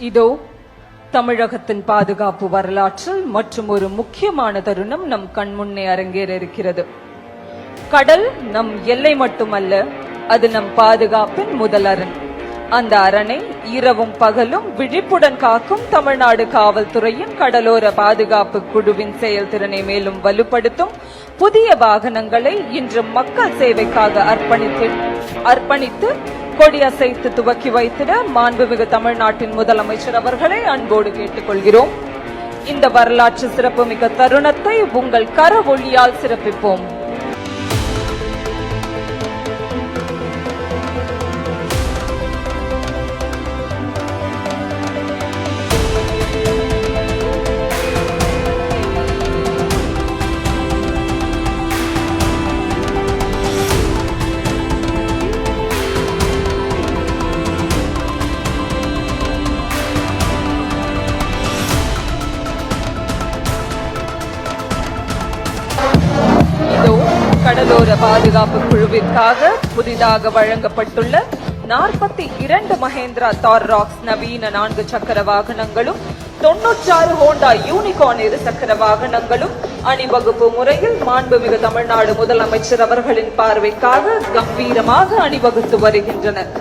இதோ தமிழகத்தின் பாதுகாப்பு வரலாற்றில் மற்றும் ஒரு முக்கியமான தருணம் நம் கண்முன்னே அரங்கேற இருக்கிறது. கடல் நம் எல்லை மட்டுமல்ல, அது நம் பாதுகாப்பின் முதல் அரண். அந்த அரணை இரவும் பகலும் விழிப்புடன் காக்கும் தமிழ்நாடு காவல்துறையின் கடலோர பாதுகாப்பு குழுவின் செயல்திறனை மேலும் வலுப்படுத்தும் புதிய வாகனங்களை இன்று மக்கள் சேவைக்காக அர்ப்பணித்து கொடியசைத்து துவக்கி வைத்திட மாண்புமிகு தமிழ்நாட்டின் முதலமைச்சர் அவர்களை அன்போடு கேட்டுக்கொள்கிறோம். இந்த வரலாற்று சிறப்புமிக்க தருணத்தை உங்கள் கர ஒளியால் சிறப்பிப்போம். கடலோர பாதுகாப்பு குழுவிற்காக புதிதாக வழங்கப்பட்டுள்ள 42 மஹேந்திரா தார் ராக்ஸ் நவீன 4 சக்கர வாகனங்களும் 96 ஹோண்டா யூனிகார்ன் 2 சக்கர வாகனங்களும் அணிவகுப்பு முறையில் மாண்புமிகு தமிழ்நாடு முதலமைச்சர் அவர்களின் பார்வைக்காக கம்பீரமாக அணிவகுத்து வருகின்றனர்.